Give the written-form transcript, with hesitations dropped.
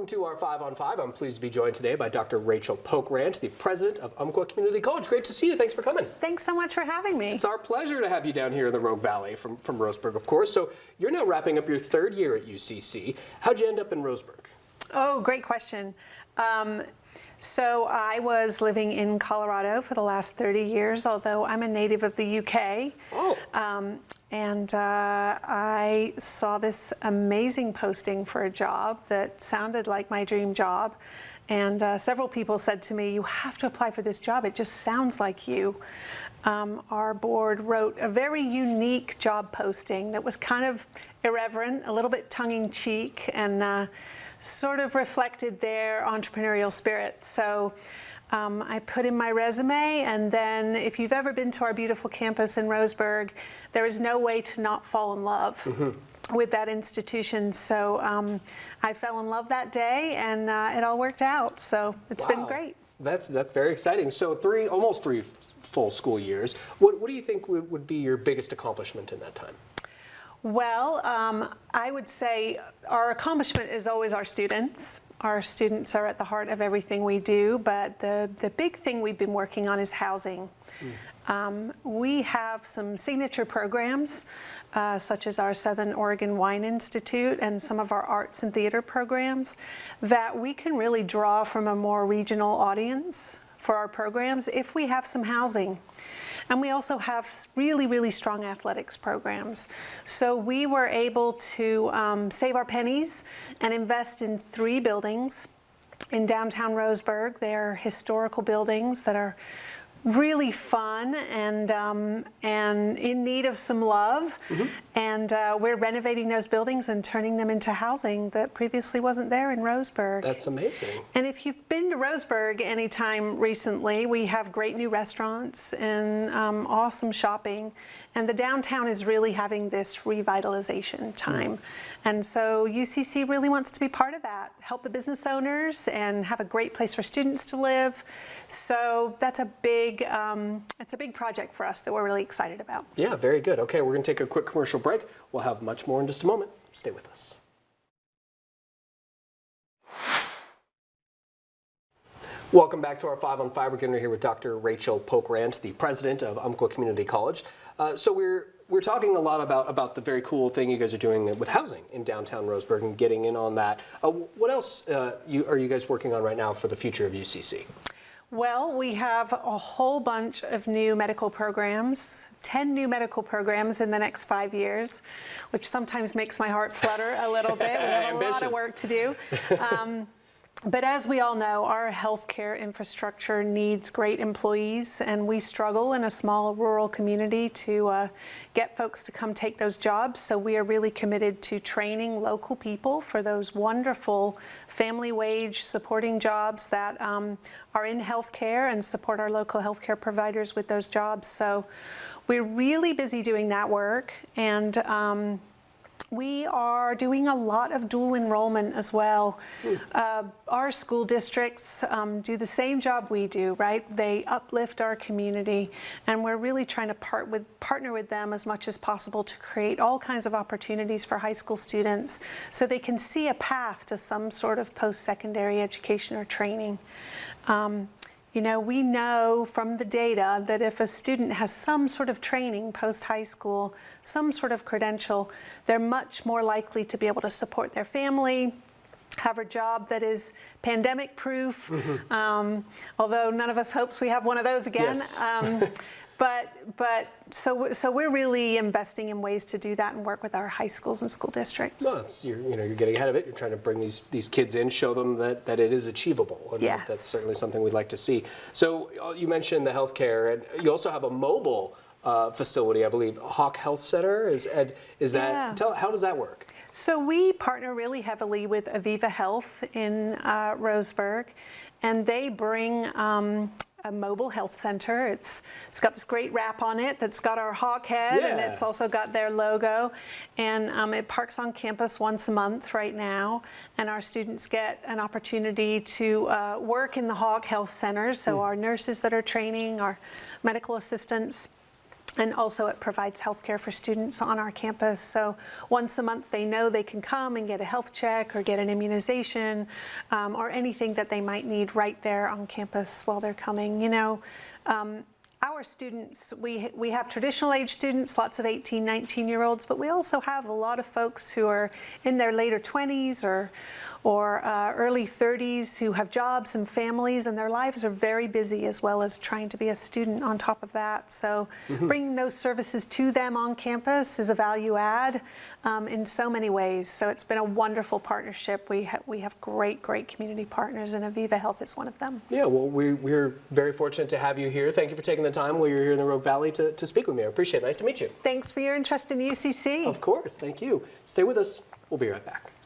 Welcome to our 5 on 5. I'm pleased to be joined today by Dr. Rachel Pokrandt, the president of Umpqua Community College. Great to see you. Thanks for coming. Thanks so much for having me. It's our pleasure to have you down here in the Rogue Valley from Roseburg, of course. So you're now wrapping up your third year at UCC. How'd you end up in Roseburg? Oh, great question. So I was living in Colorado for the last 30 years, although I'm a native of the UK. Oh. I saw this amazing posting for a job that sounded like my dream job. And several people said to me, you have to apply for this job. It just sounds like you. Our board wrote a very unique job posting that was kind of irreverent, a little bit tongue-in-cheek, and sort of reflected their entrepreneurial spirit. So I put in my resume, and then if you've ever been to our beautiful campus in Roseburg, there is no way to not fall in love with that institution. So I fell in love that day, and it all worked out. So it's been great. That's very exciting. So almost three full school years. What do you think would be your biggest accomplishment in that time? Well, I would say our accomplishment is always our students. Our students are at the heart of everything we do, but the big thing we've been working on is housing. We have some signature programs, such as our Southern Oregon Wine Institute and some of our arts and theater programs, that we can really draw from a more regional audience for our programs if we have some housing. And we also have really, really strong athletics programs. So we were able to save our pennies and invest in 3 buildings in downtown Roseburg. They are historical buildings that are really fun and in need of some love. And we're renovating those buildings and turning them into housing that previously wasn't there in Roseburg. That's amazing. And if you've been to Roseburg anytime recently, we have great new restaurants and awesome shopping. And the downtown is really having this revitalization time. And so UCC really wants to be part of that, help the business owners and have a great place for students to live. So that's it's a big project for us that we're really excited about. Yeah, very good. Okay, we're going to take a quick commercial break. We'll have much more in just a moment. Stay with us. Welcome back to our 5 on 5. We're going to be here with Dr. Rachel Pokrandt, the president of Umpqua Community College. So we're talking a lot about the very cool thing you guys are doing with housing in downtown Roseburg and getting in on that. What else are you guys working on right now for the future of UCC? Well, we have a whole bunch of new medical programs, 10 new medical programs in the next 5 years, which sometimes makes my heart flutter a little bit. We have a lot of work to do. But as we all know, our healthcare infrastructure needs great employees, and we struggle in a small rural community to get folks to come take those jobs. So we are really committed to training local people for those wonderful family wage supporting jobs that are in healthcare and support our local healthcare providers with those jobs. So we're really busy doing that work, and we are doing a lot of dual enrollment as well. Our school districts do the same job we do, right? They uplift our community, and we're really trying to partner with them as much as possible to create all kinds of opportunities for high school students so they can see a path to some sort of post-secondary education or training. You know, we know from the data that if a student has some sort of training post-high school, some sort of credential, they're much more likely to be able to support their family, have a job that is pandemic-proof, although none of us hopes we have one of those again. Yes. So we're really investing in ways to do that and work with our high schools and school districts. No, you're getting ahead of it. You're trying to bring these kids in, show them that it is achievable. And yes. That's certainly something we'd like to see. So you mentioned the healthcare, and you also have a mobile facility, I believe, Hawk Health Center. Is that? Yeah. How does that work? So we partner really heavily with Aviva Health in Roseburg, and they bring a mobile health center. It's got this great wrap on it that's got our hawk head, and it's also got their logo. And it parks on campus once a month right now, and our students get an opportunity to work in the Hawk Health Center. So our nurses that are training, our medical assistants, And also it provides healthcare for students on our campus. So once a month they know they can come and get a health check or get an immunization or anything that they might need right there on campus while they're coming. You know, our students, we have traditional age students, lots of 18, 19-year-olds, but we also have a lot of folks who are in their later 20s or early 30s who have jobs and families, and their lives are very busy as well as trying to be a student on top of that. So bringing those services to them on campus is a value add in so many ways. So it's been a wonderful partnership. We have great community partners, and Aviva Health is one of them. Yeah, well, we're very fortunate to have you here. Thank you for taking the time while you're here in the Rogue Valley to speak with me. I appreciate it. Nice to meet you. Thanks for your interest in UCC. Of course. Thank you. Stay with us. We'll be right back.